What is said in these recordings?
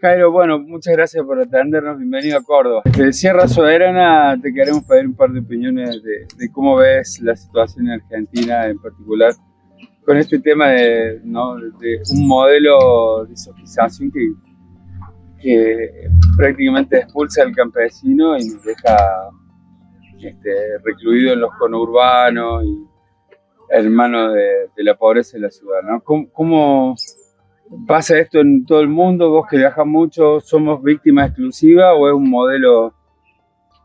Jairo, bueno, muchas gracias por atendernos. Bienvenido a Córdoba. Desde Sierra Soberana te queremos pedir un par de opiniones de cómo ves la situación en Argentina en particular con este tema ¿no? de un modelo de socialización que prácticamente expulsa al campesino y nos deja recluido en los conurbanos y en manos de la pobreza de la ciudad, ¿no? ¿Cómo pasa esto en todo el mundo? Vos que viajas mucho, ¿somos víctimas exclusivas o es un modelo?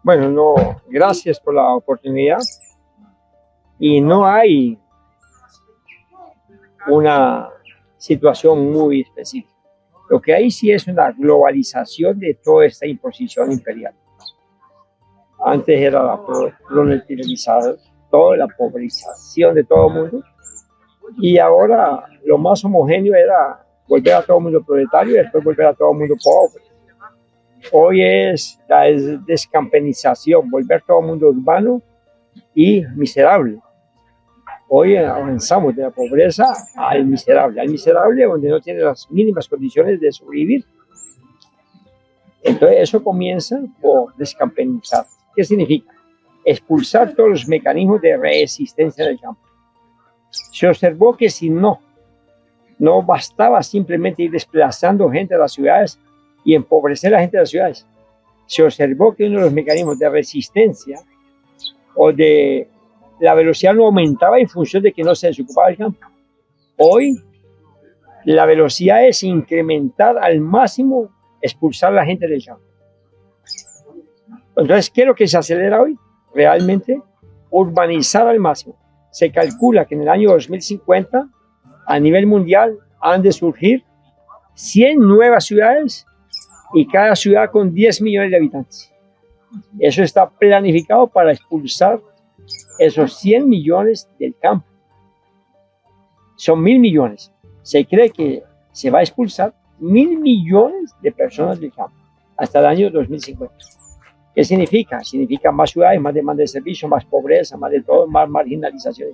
Bueno, no, gracias por la oportunidad. Y no hay una situación muy específica. Lo que hay sí es una globalización de toda esta imposición imperial. Antes era la proletarización, toda la pobrecización de todo el mundo. Y ahora lo más homogéneo era volver a todo el mundo proletario y después volver a todo el mundo pobre. Hoy es la descampanización, volver todo el mundo urbano y miserable. Hoy avanzamos de la pobreza al miserable donde no tiene las mínimas condiciones de sobrevivir. Entonces eso comienza por descampanizar. ¿Qué significa? Expulsar todos los mecanismos de resistencia del campo. Se observó que si no bastaba simplemente ir desplazando gente a las ciudades y empobrecer a la gente de las ciudades. Se observó que uno de los mecanismos de resistencia o de la velocidad no aumentaba en función de que no se desocupaba el campo. Hoy la velocidad es incrementar al máximo, expulsar a la gente del campo. Entonces, ¿qué es lo que se acelera hoy? Realmente urbanizar al máximo. Se calcula que en el año 2050 a nivel mundial han de surgir 100 nuevas ciudades y cada ciudad con 10 millones de habitantes. Eso está planificado para expulsar esos 100 millones del campo. Son 1.000 millones. Se cree que se va a expulsar 1.000 millones de personas del campo hasta el año 2050. ¿Qué significa? Significa más ciudades, más demanda de servicios, más pobreza, más de todo, más marginalización.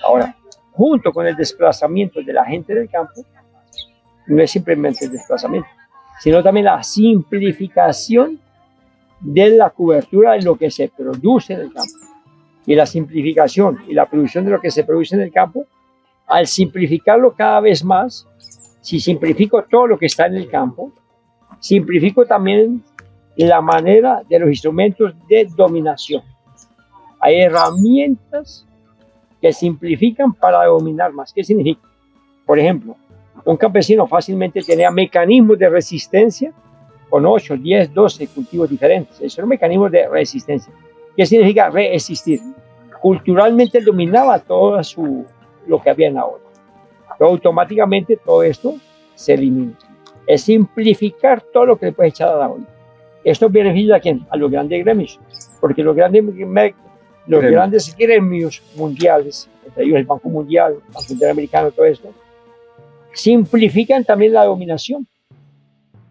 Ahora, junto con el desplazamiento de la gente del campo, no es simplemente el desplazamiento, sino también la simplificación de la cobertura de lo que se produce en el campo. Y la simplificación y la producción de lo que se produce en el campo, al simplificarlo cada vez más, si simplifico todo lo que está en el campo, simplifico también la manera de los instrumentos de dominación. Hay herramientas que simplifican para dominar más. ¿Qué significa? Por ejemplo, un campesino fácilmente tenía mecanismos de resistencia con 8, 10, 12 cultivos diferentes. Esos son mecanismos de resistencia. ¿Qué significa resistir? Culturalmente él dominaba todo lo que había en la olla. Pero automáticamente todo esto se elimina. Es simplificar todo lo que le puedes echar a la olla. Esto beneficia a quién? A los grandes gremios. Porque los grandes gremios mundiales, entre ellos el Banco Mundial, el Banco Interamericano, todo esto, simplifican también la dominación.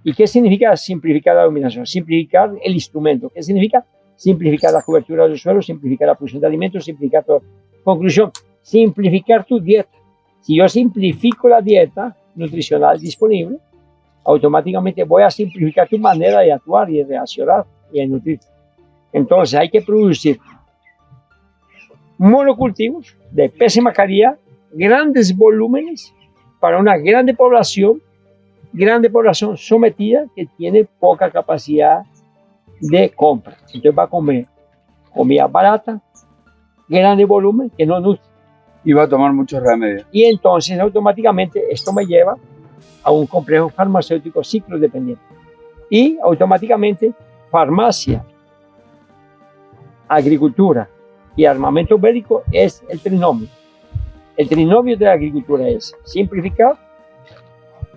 ¿Y qué significa simplificar la dominación? Simplificar el instrumento. ¿Qué significa? Simplificar la cobertura del suelo, simplificar la producción de alimentos, simplificar todo. Conclusión, simplificar tu dieta. Si yo simplifico la dieta nutricional disponible, automáticamente voy a simplificar tu manera de actuar y de reaccionar y de nutrir. Entonces hay que producir monocultivos de pésima calidad, grandes volúmenes para una grande población sometida que tiene poca capacidad de compra. Entonces va a comer comida barata, grande volumen, que no nutre. Y va a tomar muchos remedios. Y entonces automáticamente esto me lleva a un complejo farmacéutico ciclo dependiente. Y automáticamente farmacia, agricultura y armamento bélico es el trinomio. El trinomio de la agricultura es simplificar,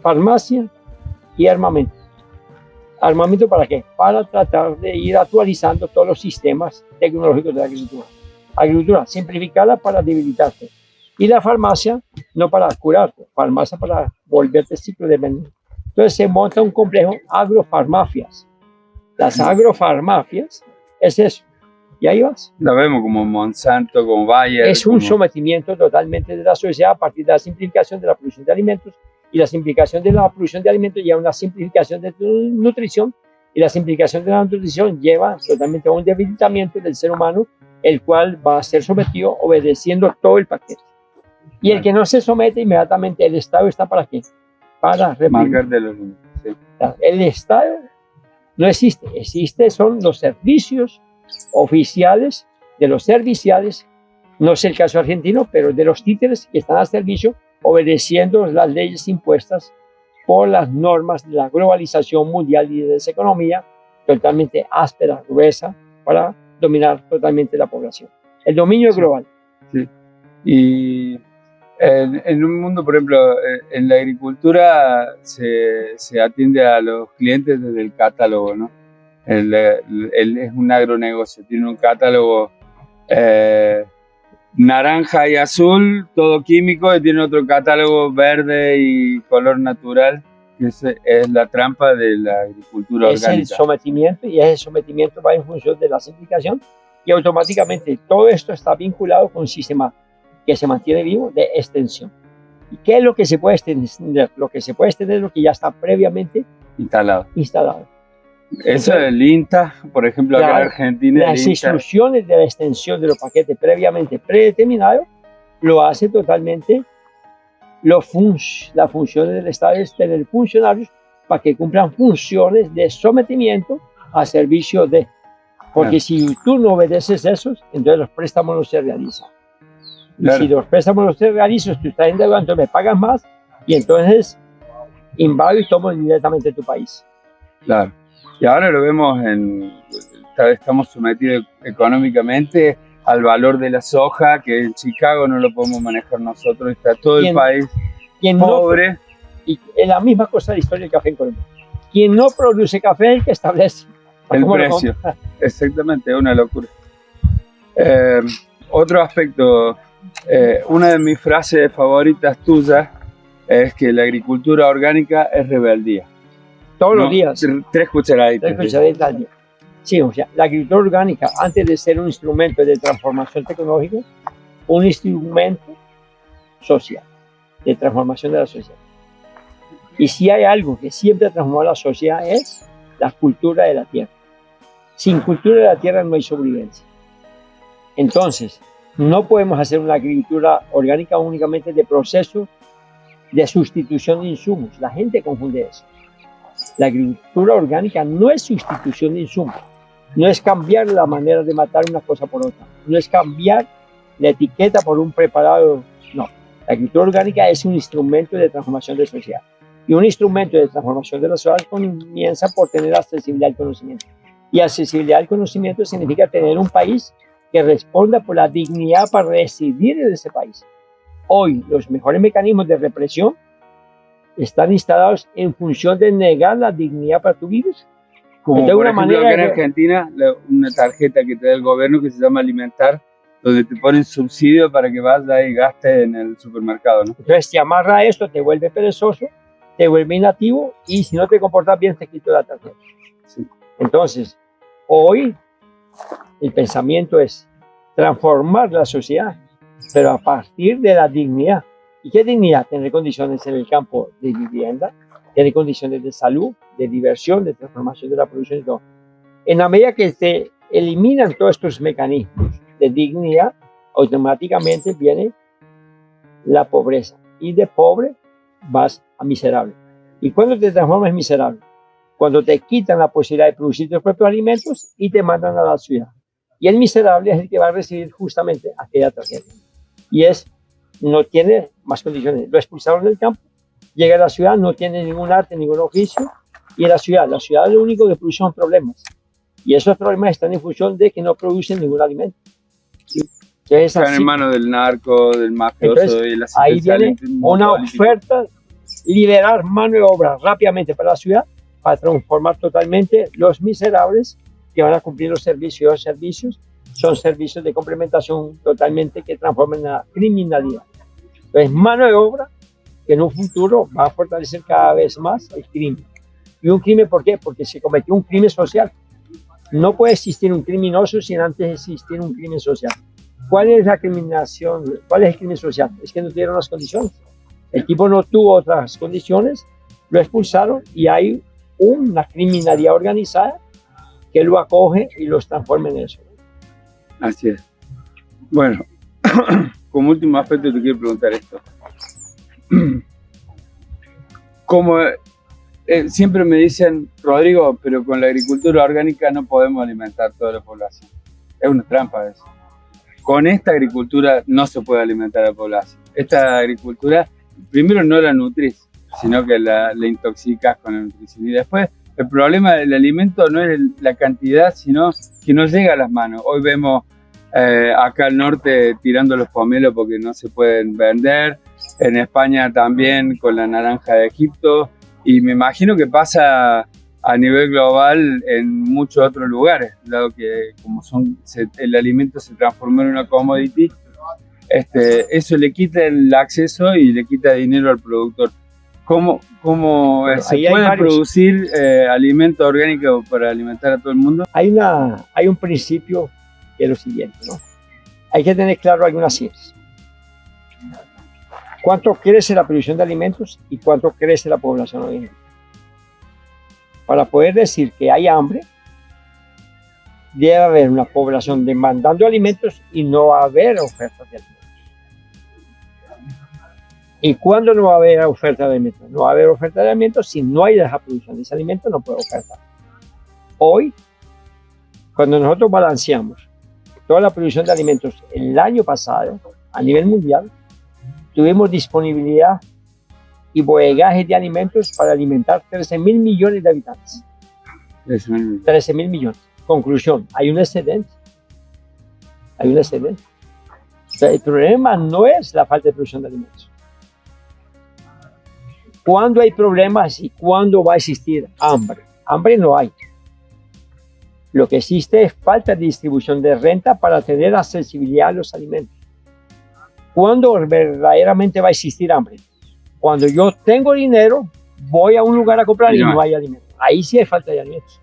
farmacia y armamento. ¿Armamento para qué? Para tratar de ir actualizando todos los sistemas tecnológicos de la agricultura. Agricultura simplificada para debilitarte. Y la farmacia no para curarte, farmacia para volverte ciclo dependiente. Entonces se monta un complejo agrofarmacias. Las agrofarmacias es eso. Y ahí vas. Lo vemos como Monsanto, como Bayer. Es un sometimiento totalmente de la sociedad a partir de la simplificación de la producción de alimentos Y la simplificación de la producción de alimentos lleva a una simplificación de nutrición, y la simplificación de la nutrición lleva totalmente a un debilitamiento del ser humano, el cual va a ser sometido obedeciendo todo el paquete. Y el que no se somete inmediatamente, el Estado está ¿para qué? Para reprimir. Marcar de los límites. Sí. El Estado no existe, son los servicios oficiales de los serviciales, no es el caso argentino, pero de los títeres que están al servicio obedeciendo las leyes impuestas por las normas de la globalización mundial y de esa economía totalmente áspera, gruesa, para dominar totalmente la población. El dominio global. Sí. Y en un mundo, por ejemplo, en la agricultura se atiende a los clientes desde el catálogo, ¿no? Es un agronegocio, tiene un catálogo naranja y azul, todo químico, y tiene otro catálogo verde y color natural, que es la trampa de la agricultura orgánica. Es el sometimiento, y ese sometimiento va en función de la simplificación, y automáticamente todo esto está vinculado con un sistema que se mantiene vivo de extensión. ¿Y qué es lo que se puede extender? Lo que se puede extender es lo que ya está previamente instalado. Eso del INTA, por ejemplo, acá en Argentina. Las instrucciones de la extensión de los paquetes previamente predeterminados lo hace totalmente las funciones del Estado, es tener funcionarios para que cumplan funciones de sometimiento a servicio de. Porque si tú no obedeces esos, entonces los préstamos no se realizan. Y si los préstamos no se realizan, tú estás endeudado, entonces me pagas más y entonces invado y tomo directamente tu país. Claro. Y ahora lo vemos, estamos sometidos económicamente al valor de la soja, que en Chicago no lo podemos manejar nosotros, está todo el país pobre. No, y es la misma cosa de la historia del café en Colombia. Quien no produce café es el que establece el precio. Exactamente, es una locura. Otro aspecto, una de mis frases favoritas tuyas es que la agricultura orgánica es rebeldía. Todos los días. 3 cucharaditas. 3 cucharaditas al día. Sí, o sea, la agricultura orgánica, antes de ser un instrumento de transformación tecnológica, un instrumento social, de transformación de la sociedad. Y si hay algo que siempre ha transformado la sociedad es la cultura de la tierra. Sin cultura de la tierra no hay sobrevivencia. Entonces, no podemos hacer una agricultura orgánica únicamente de proceso de sustitución de insumos. La gente confunde eso. La agricultura orgánica no es sustitución de insumos, no es cambiar la manera de matar una cosa por otra, no es cambiar la etiqueta por un preparado, no. La agricultura orgánica es un instrumento de transformación de la sociedad. Y un instrumento de transformación de la sociedad comienza por tener accesibilidad al conocimiento. Y accesibilidad al conocimiento significa tener un país que responda por la dignidad para residir en ese país. Hoy, los mejores mecanismos de represión están instalados en función de negar la dignidad para tu vida. Como por ejemplo acá en Argentina, una tarjeta que te da el gobierno que se llama Alimentar, donde te ponen subsidio para que vayas y gastes en el supermercado, ¿no? Entonces te amarra a esto, te vuelve perezoso, te vuelve inactivo, y si no te comportas bien te quito la tarjeta. Sí. Entonces, hoy el pensamiento es transformar la sociedad, pero a partir de la dignidad. ¿Y qué dignidad? Tener condiciones en el campo de vivienda, tener condiciones de salud, de diversión, de transformación de la producción y todo. En la medida que se eliminan todos estos mecanismos de dignidad, automáticamente viene la pobreza. Y de pobre vas a miserable. ¿Y cuándo te transformas en miserable? Cuando te quitan la posibilidad de producir tus propios alimentos y te mandan a la ciudad. Y el miserable es el que va a recibir justamente aquella tarjeta. Y no tiene más condiciones. Lo expulsaron del campo, llega a la ciudad, no tiene ningún arte, ningún oficio, y en la ciudad lo único que produce son problemas. Y esos problemas están en función de que no producen ningún alimento. Están en manos del narco, del mafioso. Entonces, y la ahí viene una oferta, liberar mano de obra rápidamente para la ciudad, para transformar totalmente los miserables que van a cumplir los servicios. Los servicios son servicios de complementación totalmente que transforman la criminalidad. Entonces, mano de obra que en un futuro va a fortalecer cada vez más el crimen. ¿Y un crimen por qué? Porque se cometió un crimen social. No puede existir un criminoso sin antes existir un crimen social. ¿Cuál es la criminación? ¿Cuál es el crimen social? Es que no tuvieron las condiciones. El tipo no tuvo otras condiciones, lo expulsaron y hay una criminalidad organizada que lo acoge y los transforma en eso. Así es. Bueno, como último aspecto te quiero preguntar esto. Como siempre me dicen, Rodrigo, pero con la agricultura orgánica no podemos alimentar toda la población. Es una trampa eso. Con esta agricultura no se puede alimentar a la población. Esta agricultura, primero no la nutrís, sino que la intoxicas con la nutrición. Y después, el problema del alimento no es la cantidad, sino que no llega a las manos. Hoy vemos acá al norte tirando los pomelos porque no se pueden vender. En España también con la naranja de Egipto. Y me imagino que pasa a nivel global en muchos otros lugares, dado que como el alimento se transformó en una commodity, eso le quita el acceso y le quita dinero al productor. ¿Cómo se puede producir alimento orgánico para alimentar a todo el mundo? Hay un principio que es lo siguiente, ¿no? Hay que tener claro algunas cifras. ¿Cuánto crece la producción de alimentos y cuánto crece la población hoy en día? Para poder decir que hay hambre, debe haber una población demandando alimentos y no va a haber ofertas de alimentos. ¿Y cuándo no va a haber oferta de alimentos? No va a haber oferta de alimentos si no hay esa producción de ese alimento, no puede ofertar. Hoy, cuando nosotros balanceamos toda la producción de alimentos el año pasado a nivel mundial, tuvimos disponibilidad y bodegajes de alimentos para alimentar 13.000 millones de habitantes. 13.000 millones. Conclusión, hay un excedente. Hay un excedente. O sea, el problema no es la falta de producción de alimentos. ¿Cuándo hay problemas y cuándo va a existir hambre? Hambre no hay. Lo que existe es falta de distribución de renta para tener accesibilidad a los alimentos. ¿Cuándo verdaderamente va a existir hambre? Cuando yo tengo dinero, voy a un lugar a comprar y no hay alimentos. Ahí sí hay falta de alimentos.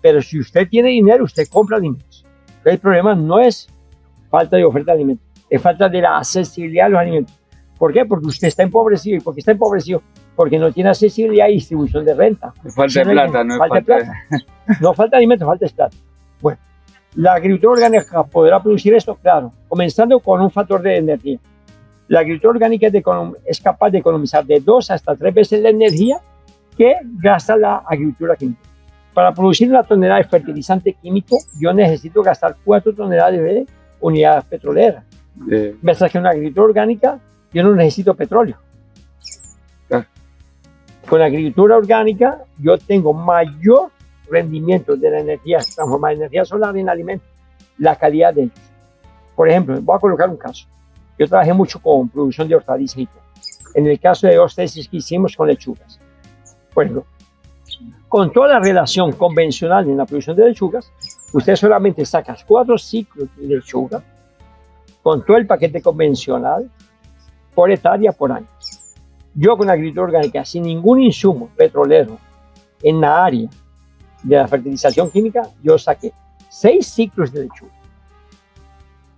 Pero si usted tiene dinero, usted compra alimentos. El problema no es falta de oferta de alimentos, es falta de la accesibilidad a los alimentos. ¿Por qué? Porque usted está empobrecido. ¿Y por qué está empobrecido? Porque no tiene accesibilidad y distribución de renta. Falta de plata, no es falta de plata. No falta de alimentos, falta de plata. Bueno, ¿la agricultura orgánica podrá producir esto? Claro, comenzando con un factor de energía. La agricultura orgánica es capaz de economizar de 2 hasta 3 veces la energía que gasta la agricultura química. Para producir una tonelada de fertilizante químico, yo necesito gastar 4 toneladas de unidades petroleras. Mientras que en una agricultura orgánica, yo no necesito petróleo. Con la agricultura orgánica, yo tengo mayor rendimiento de la energía, transformar energía solar en alimentos, la calidad de ellos. Por ejemplo, voy a colocar un caso. Yo trabajé mucho con producción de hortalizas y todo. En el caso de 2 tesis que hicimos con lechugas. Por ejemplo, con toda la relación convencional en la producción de lechugas, usted solamente saca 4 ciclos de lechuga con todo el paquete convencional por hectárea por año. Yo con la agricultura orgánica, sin ningún insumo petrolero en la área de la fertilización química, yo saqué 6 ciclos de lechuga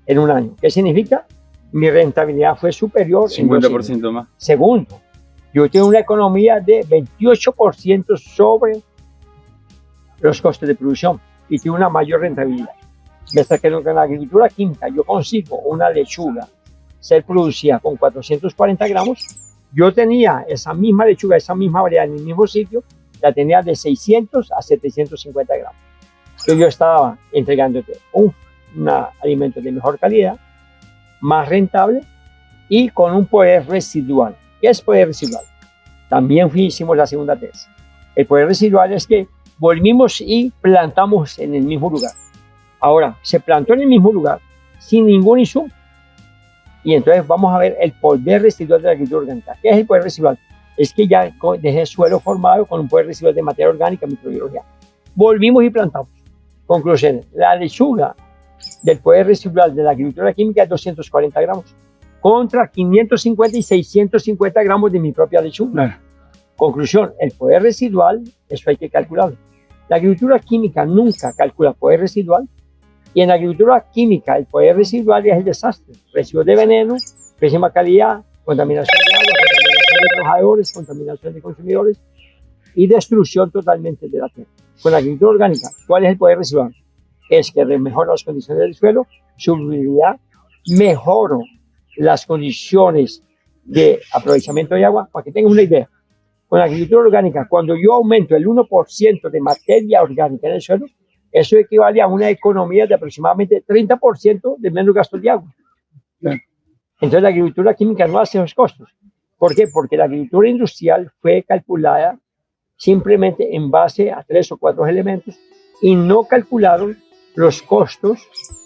en un año. ¿Qué significa? Mi rentabilidad fue superior. 50% más. Segundo, yo tengo una economía de 28% sobre los costes de producción y tengo una mayor rentabilidad. Mientras que en la agricultura química yo consigo una lechuga ser producida con 440 gramos, yo tenía esa misma lechuga, esa misma variedad en el mismo sitio, la tenía de 600 a 750 gramos. Entonces yo estaba entregándote un alimento de mejor calidad, más rentable y con un poder residual. ¿Qué es poder residual? También hicimos la segunda tesis. El poder residual es que volvimos y plantamos en el mismo lugar. Ahora, se plantó en el mismo lugar sin ningún insumo. Y entonces vamos a ver el poder residual de la agricultura orgánica. ¿Qué es el poder residual? Es que ya dejé el suelo formado con un poder residual de materia orgánica, microbiología. Volvimos y plantamos. Conclusiones. La lechuga del poder residual de la agricultura química es 240 gramos contra 550 y 650 gramos de mi propia lechuga. Conclusión, el poder residual, eso hay que calcularlo. La agricultura química nunca calcula poder residual y en la agricultura química el poder residual es el desastre. Residuos de veneno, pésima calidad, contaminación de agua, contaminación de trabajadores, contaminación de consumidores y destrucción totalmente de la tierra. Con la agricultura orgánica, ¿cuál es el poder residual? Es que mejora las condiciones del suelo, su viabilidad, mejoro las condiciones de aprovechamiento de agua. Para que tengan una idea, con la agricultura orgánica, cuando yo aumento el 1% de materia orgánica en el suelo, eso equivale a una economía de aproximadamente 30% de menos gasto de agua. Entonces la agricultura química no hace esos costos. ¿Por qué? Porque la agricultura industrial fue calculada simplemente en base a 3 o 4 elementos y no calcularon los costos,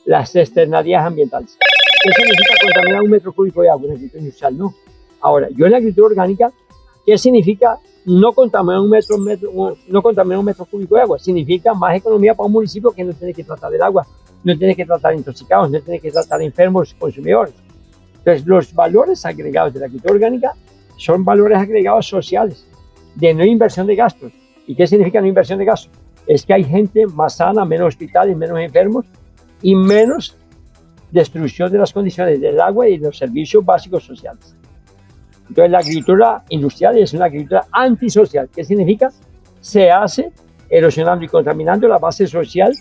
las externalidades ambientales. ¿Qué significa contaminar 1 m³ de agua en la agricultura industrial? No. Ahora, yo en la agricultura orgánica, ¿qué significa no contaminar un metro cúbico de agua? Significa más economía para un municipio que no tiene que tratar el agua, no tiene que tratar intoxicados, no tiene que tratar enfermos consumidores. Entonces, los valores agregados de la agricultura orgánica son valores agregados sociales, de no inversión de gastos. ¿Y qué significa no inversión de gastos? Es que hay gente más sana, menos hospitales, menos enfermos y menos destrucción de las condiciones del agua y de los servicios básicos sociales. Entonces, la agricultura industrial es una agricultura antisocial. ¿Qué significa? Se hace erosionando y contaminando la base social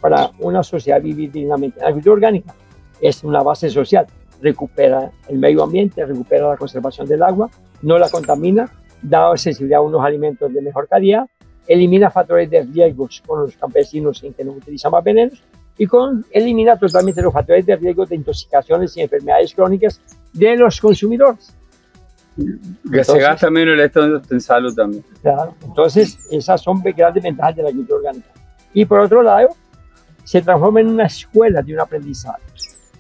para una sociedad vivir dignamente. La agricultura orgánica es una base social. Recupera el medio ambiente, recupera la conservación del agua, no la contamina, da accesibilidad a unos alimentos de mejor calidad, elimina factores de riesgos con los campesinos en que no utilizan más venenos y elimina totalmente los factores de riesgo de intoxicaciones y enfermedades crónicas de los consumidores. Que se gasta menos el Estado en salud también. Claro, entonces esas son grandes ventajas de la agricultura orgánica. Y por otro lado, se transforma en una escuela de un aprendizaje.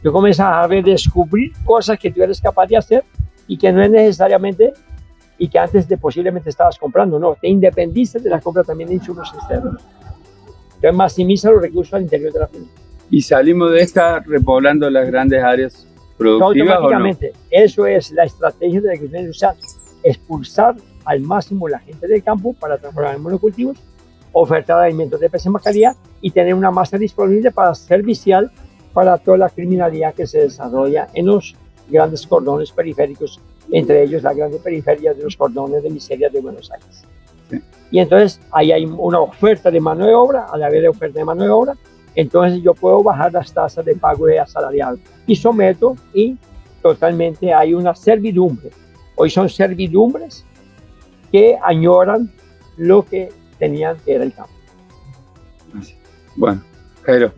Tú comienzas a redescubrir cosas que tú eres capaz de hacer y que no es necesariamente y que antes posiblemente estabas comprando. No, te independizas de la compra también de insumos externos. Entonces maximiza los recursos al interior de la finca. Y salimos de esta repoblando las grandes áreas productivas. Automáticamente, ¿o no? Eso es la estrategia de la agricultura industrial. Expulsar al máximo la gente del campo para transformar en monocultivos, ofertar alimentos de pésima calidad y tener una masa disponible para servicial para toda la criminalidad que se desarrolla en los grandes cordones periféricos, entre ellos la grande periferia de los cordones de miseria de Buenos Aires. Sí. Y entonces ahí hay una oferta de mano de obra. Al haber oferta de mano de obra, entonces yo puedo bajar las tasas de pago de asalariado y someto y totalmente hay una servidumbre. Hoy son servidumbres que añoran lo que tenían que era el campo. Bueno, Jairo,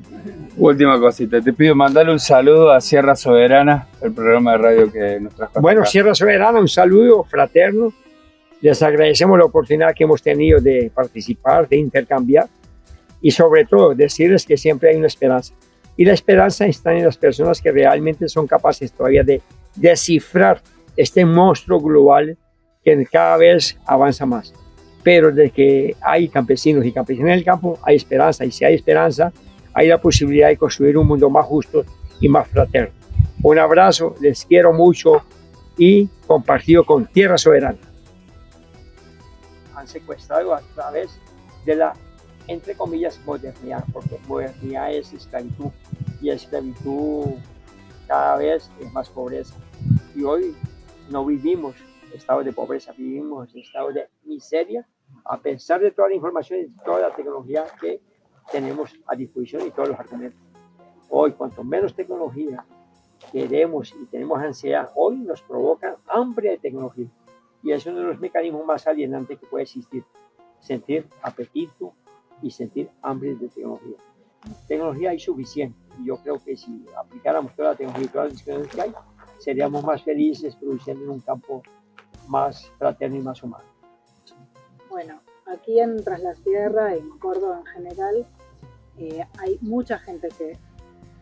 última cosita. Te pido mandarle un saludo a Sierra Soberana, el programa de radio que nos trajo. Bueno, acá. Sierra Soberana, un saludo fraterno. Les agradecemos la oportunidad que hemos tenido de participar, de intercambiar y sobre todo decirles que siempre hay una esperanza. Y la esperanza está en las personas que realmente son capaces todavía de descifrar este monstruo global que cada vez avanza más. Pero de que hay campesinos y campesinas en el campo, hay esperanza. Y si hay esperanza, hay la posibilidad de construir un mundo más justo y más fraterno. Un abrazo, les quiero mucho y compartido con Tierra Soberana. Han secuestrado a través de la, entre comillas, modernidad, porque modernidad es esclavitud y esclavitud cada vez es más pobreza. Y hoy no vivimos estados de pobreza, vivimos estados de miseria, a pesar de toda la información y toda la tecnología que tenemos a disposición y todos los argumentos. Hoy, cuanto menos tecnología queremos y tenemos ansiedad, hoy nos provoca hambre de tecnología. Y es uno de los mecanismos más alienantes que puede existir. Sentir apetito y sentir hambre de tecnología. Tecnología hay suficiente. Y yo creo que si aplicáramos toda la tecnología y todas las disciplinas que hay, seríamos más felices produciendo en un campo más fraterno y más humano. Bueno, aquí en Tras la Sierra, en Córdoba en general, hay mucha gente que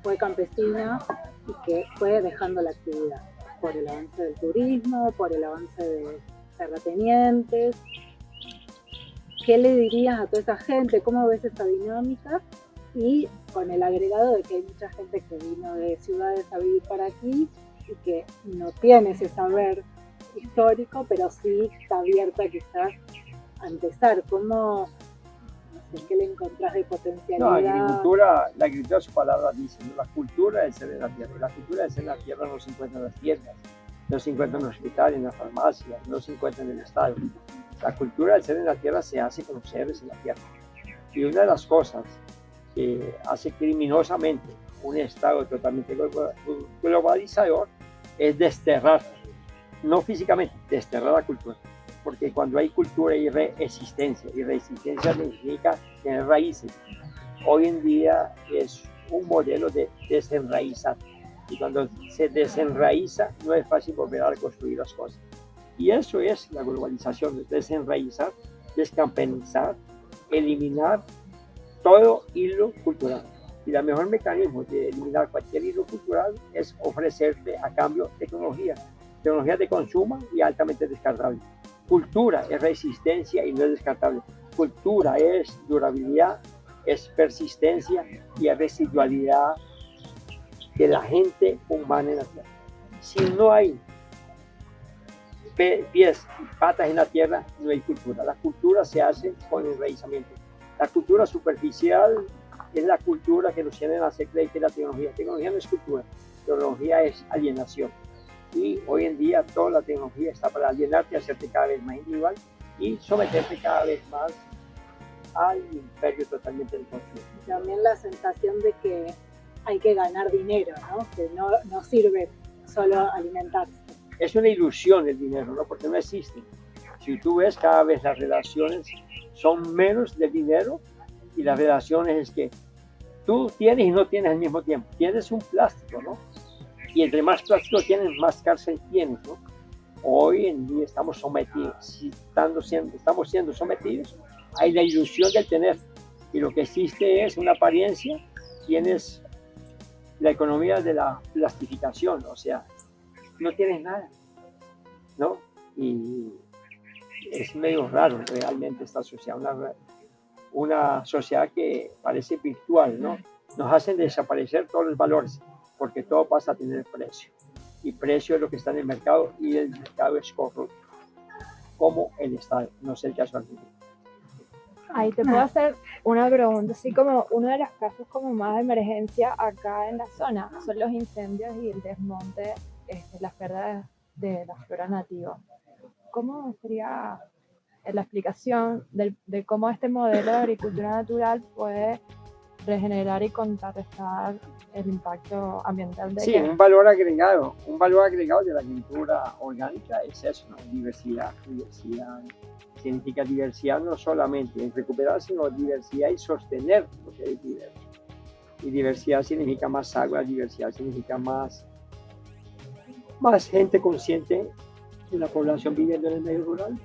fue campesina y que fue dejando la actividad por el avance del turismo, por el avance de terratenientes. ¿Qué le dirías a toda esa gente? ¿Cómo ves esa dinámica? Y con el agregado de que hay mucha gente que vino de ciudades a vivir para aquí y que no tiene ese saber histórico, pero sí está abierta quizás a empezar. ¿Cómo, no sé, qué le encontrás de potencialidad? No, la agricultura, su palabra dice, ¿no? La cultura es ser de la tierra. La cultura de ser de la tierra no se encuentra en las tierras, no se encuentra en el hospital, en la farmacia, no se encuentra en el estadio. La cultura del ser en la tierra se hace con los seres en la tierra. Y una de las cosas que hace criminosamente un estado totalmente globalizador es desterrar, no físicamente, desterrar la cultura. Porque cuando hay cultura hay resistencia, y resistencia significa tener raíces. Hoy en día es un modelo de desenraizar. Y cuando se desenraiza, no es fácil volver a reconstruir las cosas. Y eso es la globalización, desenraizar, descampenizar, eliminar todo hilo cultural. Y el mejor mecanismo de eliminar cualquier hilo cultural es ofrecerte a cambio tecnología de consumo y altamente descartable. Cultura es resistencia y no es descartable. Cultura es durabilidad, es persistencia y es residualidad de la gente humana en la tierra. Si no hay pies y patas en la tierra, no hay cultura. La cultura se hace con el enraizamiento. La cultura superficial es la cultura que nos tienen a hacer creer que la tecnología. La tecnología no es cultura, tecnología es alienación. Y hoy en día toda la tecnología está para alienarte, hacerte cada vez más individual y someterte cada vez más al imperio totalmente del consumo. También la sensación de que hay que ganar dinero, ¿no? Que no sirve solo alimentarse. Es una ilusión el dinero, ¿no? Porque no existe. Si tú ves, cada vez las relaciones son menos del dinero y las relaciones es que tú tienes y no tienes al mismo tiempo. Tienes un plástico, ¿no? Y entre más plástico tienes, más cárcel tienes, ¿no? Hoy en día estamos sometidos, estamos siendo sometidos a la ilusión del tener. Y lo que existe es una apariencia. Tienes la economía de la plastificación, o sea, no tienes nada, ¿no? Y es medio raro realmente esta sociedad, una sociedad que parece virtual, ¿no? Nos hacen desaparecer todos los valores, porque todo pasa a tener precio. Y precio es lo que está en el mercado, y el mercado es corrupto, como el Estado, no es el caso argentino. Ahí te puedo hacer una pregunta, así como uno de los casos como más de emergencia acá en la zona son los incendios y el desmonte, las pérdidas de la flora nativa. ¿Cómo sería la explicación de cómo este modelo de agricultura natural puede regenerar y contrarrestar el impacto ambiental de ella? Sí, un valor agregado de la agricultura orgánica es eso, ¿no? Diversidad. Significa diversidad no solamente en recuperar, sino diversidad y sostener lo que es diverso. Y diversidad significa más agua, diversidad significa más gente consciente de la población viviendo en el medio rural.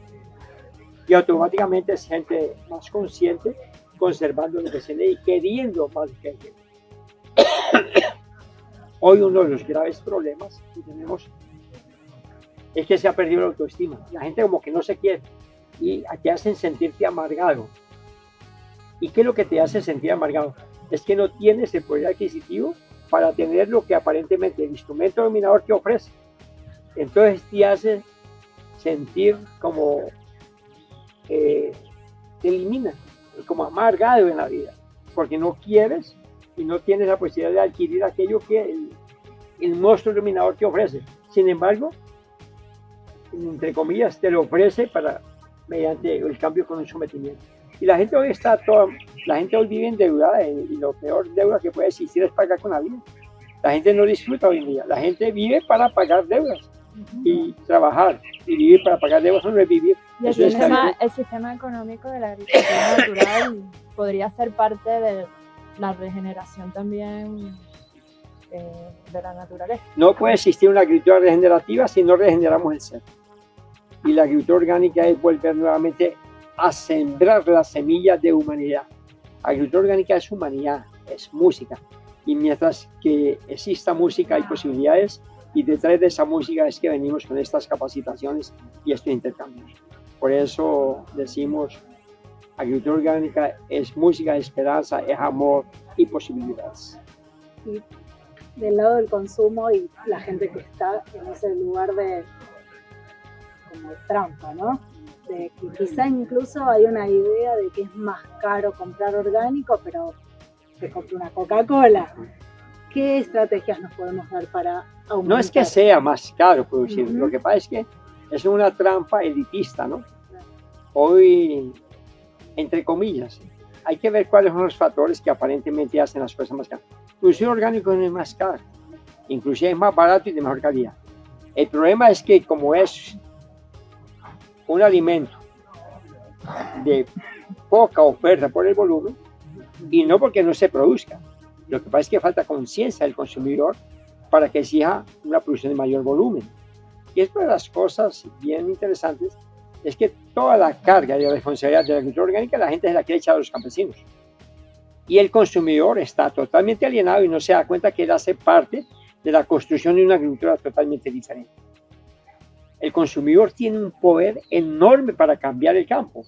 Y automáticamente es gente más consciente, conservando lo que se lee y queriendo más gente. Hoy uno de los graves problemas que tenemos es que se ha perdido la autoestima. La gente como que no se quiere y te hacen sentirte amargado. ¿Y qué es lo que te hace sentir amargado? Es que no tienes el poder adquisitivo para tener lo que aparentemente el instrumento dominador te ofrece. Entonces te hace sentir como te elimina, como amargado en la vida, porque no quieres y no tienes la posibilidad de adquirir aquello que el monstruo dominador te ofrece. Sin embargo, entre comillas, te lo ofrece mediante el cambio con un sometimiento. Y la gente hoy vive endeudada, y lo peor deuda que puede existir es pagar con la vida. La gente no disfruta hoy en día, la gente vive para pagar deudas y trabajar y vivir para pagar deudas no es vivir. Y el sistema económico de la agricultura natural podría ser parte de la regeneración también de la naturaleza. No puede existir una agricultura regenerativa si no regeneramos el ser. Y la agricultura orgánica es volver nuevamente a sembrar las semillas de humanidad. La agricultura orgánica es humanidad, es música. Y mientras que exista música hay posibilidades, y detrás de esa música es que venimos con estas capacitaciones y estos intercambios. Por eso decimos, agricultura orgánica es música, esperanza, es amor y posibilidades. Y del lado del consumo y la gente que está en ese lugar de como trampa, ¿no? De que quizá incluso hay una idea de que es más caro comprar orgánico, pero que compre una Coca-Cola. ¿qué estrategias nos podemos dar para aumentar? No es que sea más caro producir, lo que pasa es que es una trampa elitista, ¿no? Hoy, entre comillas, hay que ver cuáles son los factores que aparentemente hacen las cosas más caras. Producir orgánico no es más caro, inclusive es más barato y de mejor calidad. El problema es que como es un alimento de poca oferta por el volumen, y no porque no se produzca, lo que pasa es que falta conciencia del consumidor para que exija una producción de mayor volumen. Y es una de las cosas bien interesantes, es que toda la carga de responsabilidad de la agricultura orgánica la gente se la quiere echar a los campesinos. Y el consumidor está totalmente alienado y no se da cuenta que él hace parte de la construcción de una agricultura totalmente diferente. El consumidor tiene un poder enorme para cambiar el campo.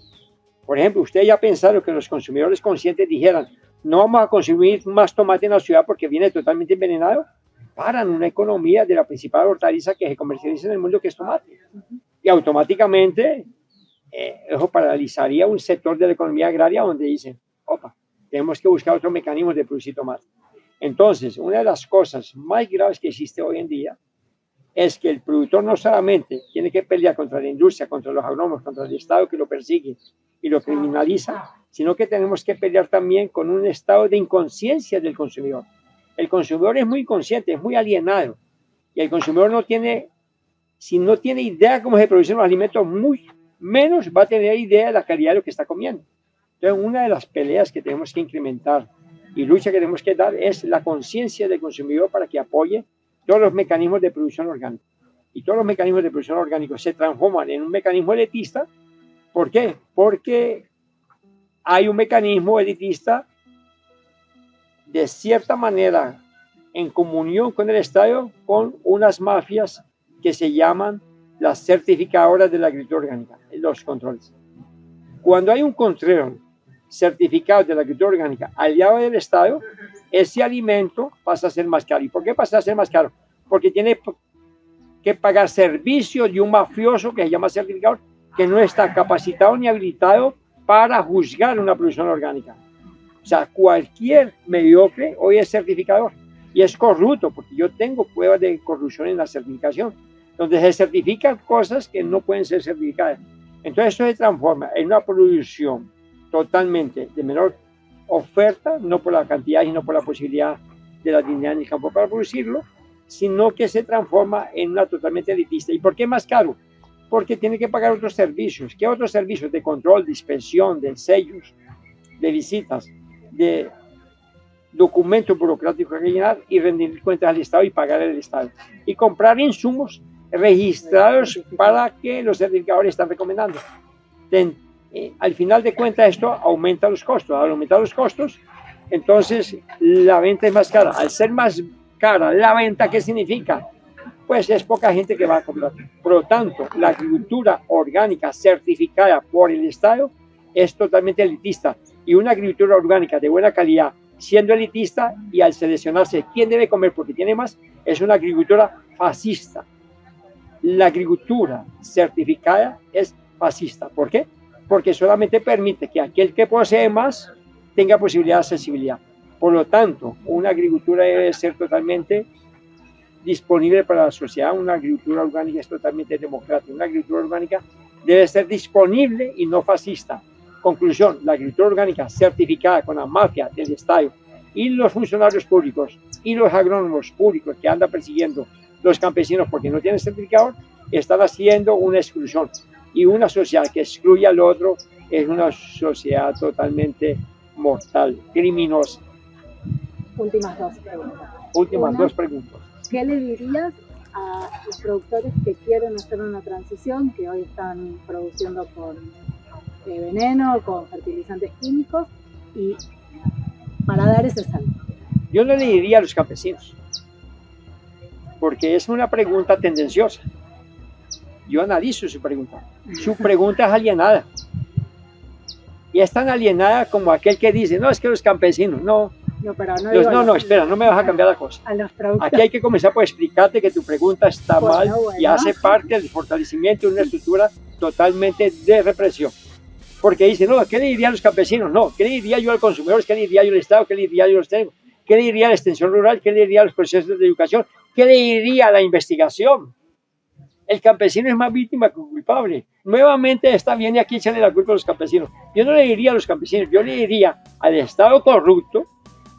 Por ejemplo, ustedes ya pensaron que los consumidores conscientes dijeran no vamos a consumir más tomate en la ciudad porque viene totalmente envenenado. Paran una economía de la principal hortaliza que se comercializa en el mundo, que es tomate. Y automáticamente eso paralizaría un sector de la economía agraria donde dicen, opa, tenemos que buscar otros mecanismos de producir tomate. Entonces, una de las cosas más graves que existe hoy en día es que el productor no solamente tiene que pelear contra la industria, contra los agrónomos, contra el Estado que lo persigue y lo criminaliza, sino que tenemos que pelear también con un estado de inconsciencia del consumidor. El consumidor es muy inconsciente, es muy alienado, y el consumidor no tiene, si no tiene idea cómo se producen los alimentos, muy menos va a tener idea de la calidad de lo que está comiendo. Entonces, una de las peleas que tenemos que incrementar y lucha que tenemos que dar es la conciencia del consumidor para que apoye todos los mecanismos de producción orgánica. Y todos los mecanismos de producción orgánica se transforman en un mecanismo elitista. ¿Por qué? Porque hay un mecanismo elitista de cierta manera en comunión con el Estado, con unas mafias que se llaman las certificadoras de la agricultura orgánica, los controles. Cuando hay un control certificado de la agricultura orgánica aliado del Estado, ese alimento pasa a ser más caro. ¿Y por qué pasa a ser más caro? Porque tiene que pagar servicios de un mafioso que se llama certificador, que no está capacitado ni habilitado para juzgar una producción orgánica. O sea, cualquier mediocre hoy es certificador y es corrupto, porque yo tengo pruebas de corrupción en la certificación, donde se certifican cosas que no pueden ser certificadas. Entonces esto se transforma en una producción totalmente de menor oferta, no por la cantidad, sino por la posibilidad de la dignidad en el campo para producirlo, sino que se transforma en una totalmente elitista. ¿Y por qué más caro? Porque tiene que pagar otros servicios. ¿Qué otros servicios? De control, de inspección, de sellos, de visitas, de documentos burocráticos que llenar y rendir cuentas al Estado y pagar al Estado. Y comprar insumos registrados para que los certificadores están recomendando. Al final de cuentas esto aumenta los costos. Al aumentar los costos, entonces la venta es más cara. Al ser más cara la venta, ¿qué significa? Pues es poca gente que va a comprar. Por lo tanto, la agricultura orgánica certificada por el Estado es totalmente elitista. Y una agricultura orgánica de buena calidad, siendo elitista y al seleccionarse quién debe comer porque tiene más, es una agricultura fascista. La agricultura certificada es fascista. ¿Por qué? Porque solamente permite que aquel que posee más tenga posibilidad de accesibilidad. Por lo tanto, una agricultura debe ser totalmente disponible para la sociedad. Una agricultura orgánica es totalmente democrática. Una agricultura orgánica debe ser disponible y no fascista. Conclusión, la agricultura orgánica certificada con la mafia del Estado y los funcionarios públicos y los agrónomos públicos que andan persiguiendo los campesinos porque no tienen certificador, están haciendo una exclusión. Y una sociedad que excluye al otro es una sociedad totalmente mortal, criminosa. Últimas dos preguntas. Dos preguntas. ¿Qué le dirías a los productores que quieren hacer una transición, que hoy están produciendo con veneno, con fertilizantes químicos, y para dar ese salto? Yo no le diría a los campesinos, porque es una pregunta tendenciosa. Yo analizo su pregunta. Su pregunta es alienada. Y es tan alienada como aquel que dice, no, es que los campesinos, no. Espera, no me vas a cambiar la cosa. Aquí hay que comenzar por explicarte que tu pregunta está mal y hace parte del fortalecimiento de una estructura totalmente de represión. Porque dice, no, ¿qué le diría a los campesinos? No, ¿qué le diría yo al consumidor? ¿Qué le diría yo al Estado? ¿Qué le diría yo a los técnicos? ¿Qué le diría a la extensión rural? ¿Qué le diría a los procesos de educación? ¿Qué le diría a la investigación? El campesino es más víctima que culpable. Nuevamente está bien y aquí echarle la culpa a los campesinos. Yo no le diría a los campesinos, yo le diría al Estado corrupto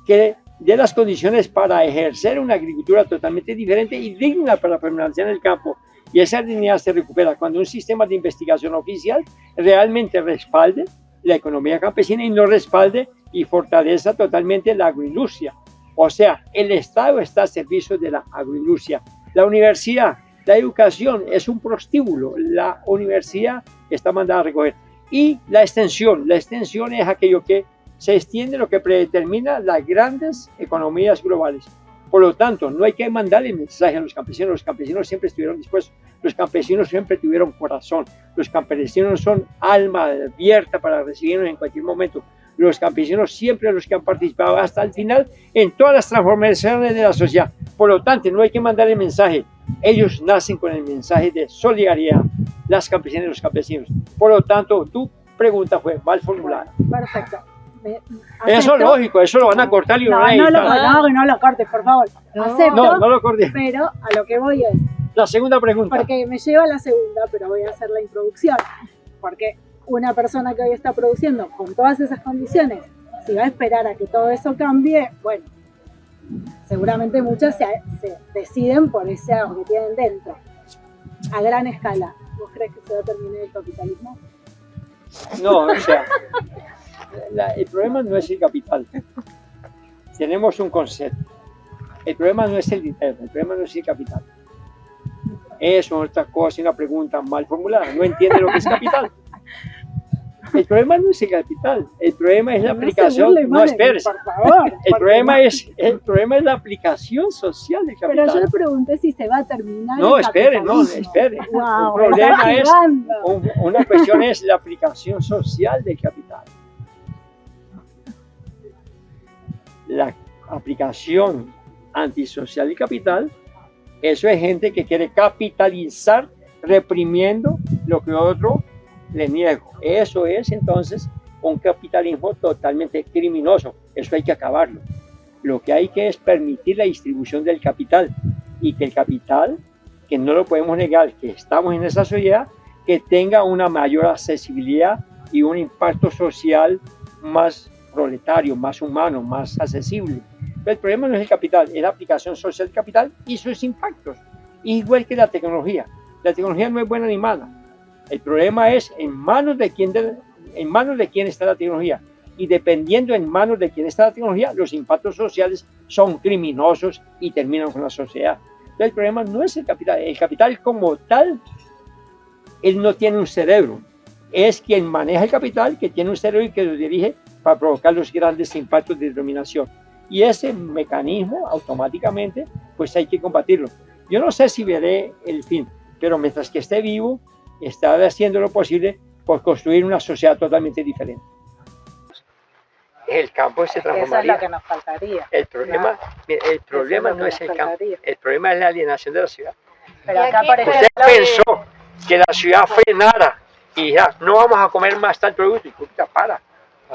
que dé las condiciones para ejercer una agricultura totalmente diferente y digna para permanecer en el campo. Y esa dignidad se recupera cuando un sistema de investigación oficial realmente respalde la economía campesina y no respalde y fortaleza totalmente la agroindustria. O sea, el Estado está al servicio de la agroindustria. La universidad, la educación es un prostíbulo. La universidad está mandada a recoger. Y la extensión es aquello que se extiende, lo que predetermina las grandes economías globales. Por lo tanto, no hay que mandarle mensaje a los campesinos siempre estuvieron dispuestos, los campesinos siempre tuvieron corazón, los campesinos son alma abierta para recibirnos en cualquier momento, los campesinos siempre los que han participado hasta el final en todas las transformaciones de la sociedad. Por lo tanto, no hay que mandarle mensaje, ellos nacen con el mensaje de solidaridad, las campesinas y los campesinos. Por lo tanto, tu pregunta fue mal formulada. Perfecto. Eso es lógico, eso lo van a cortar y lo van a editar. No lo cortes, por favor. Acepto, no lo cortes. pero a lo que voy es... La segunda pregunta. Porque me lleva a la segunda, pero voy a hacer la introducción. Porque una persona que hoy está produciendo con todas esas condiciones, si va a esperar a que todo eso cambie, bueno, seguramente muchas se deciden por ese algo que tienen dentro. A gran escala, ¿vos crees que se va a terminar el capitalismo? No, o sea... el problema no es el capital. Tenemos un concepto. El problema no es el dinero, el problema no es el capital. Es otra cosa, una pregunta mal formulada. No entiende lo que es capital. El problema no es el capital, el problema es la aplicación. No, espérese. Por favor. El problema es la aplicación social del capital. Pero yo le pregunté si se va a terminar. No, espere. Wow, el problema es, una cuestión es la aplicación social del capital. La aplicación antisocial del capital, eso es gente que quiere capitalizar reprimiendo lo que otro le niega. Eso es entonces un capitalismo totalmente criminoso. Eso hay que acabarlo. Lo que hay que es permitir la distribución del capital y que el capital, que no lo podemos negar, que estamos en esa sociedad, que tenga una mayor accesibilidad y un impacto social más proletario, más humano, más accesible. Pero el problema no es el capital, es la aplicación social del capital y sus impactos. Igual que la tecnología. La tecnología no es buena ni mala. El problema es en manos de quién está la tecnología. Y dependiendo en manos de quién está la tecnología, los impactos sociales son criminosos y terminan con la sociedad. Entonces el problema no es el capital. El capital como tal, él no tiene un cerebro. Es quien maneja el capital, que tiene un cerebro y que lo dirige para provocar los grandes impactos de dominación. Y ese mecanismo automáticamente, pues hay que combatirlo. Yo no sé si veré el fin, pero mientras que esté vivo, estaré haciendo lo posible por construir una sociedad totalmente diferente. El campo se transformaría. Eso es lo que nos faltaría. El problema no es el campo, el problema es la alienación de la ciudad. Pero acá, por ejemplo, usted pensó que la ciudad frenara y ya no vamos a comer más tal producto y puta, para.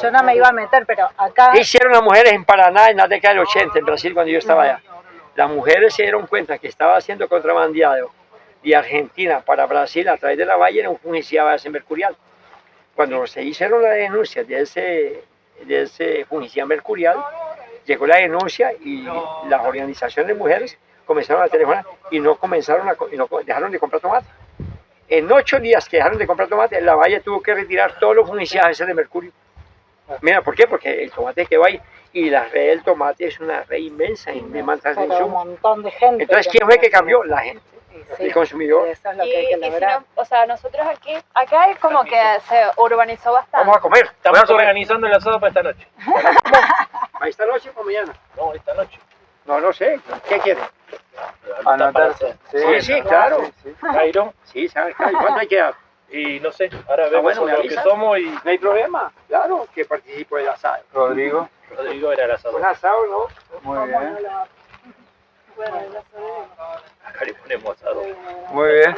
Yo no me iba a meter, pero acá... ¿Qué hicieron las mujeres en Paraná en la década del 80, en Brasil, cuando yo estaba allá? Las mujeres se dieron cuenta que estaba haciendo contrabandeado de Argentina para Brasil a través de la valle, era un fungicida a base mercurial. Cuando se hicieron las denuncias de ese fungicida mercurial, llegó la denuncia y las organizaciones de mujeres comenzaron a telefonar y no dejaron de comprar tomate. En 8 días que dejaron de comprar tomate, la valle tuvo que retirar todos los fungicidas de mercurio. Mira, ¿por qué? Porque el tomate que va ahí, y la red del tomate es una red inmensa y me mantas de un montón de gente. Entonces, ¿quién fue que cambió? La gente, el consumidor. Eso es lo que hay que lograr. O sea, nosotros acá es como que se urbanizó bastante. Vamos a comer. Estamos organizando el asado para esta noche. ¿Para esta noche o para mañana? No, esta noche. No lo sé. ¿Qué quieren? Anotarse. Sí, claro. Cairo. Sí, ¿sabes? ¿Cuánto hay que dar? Y no sé, ahora vemos bueno, lo que somos y no hay problema. Claro que participo del asado. Rodrigo. Rodrigo era el asador. Un asado, ¿no? Muy bien. Acá le ponemos asado. Muy bien.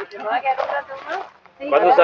¿Cuándo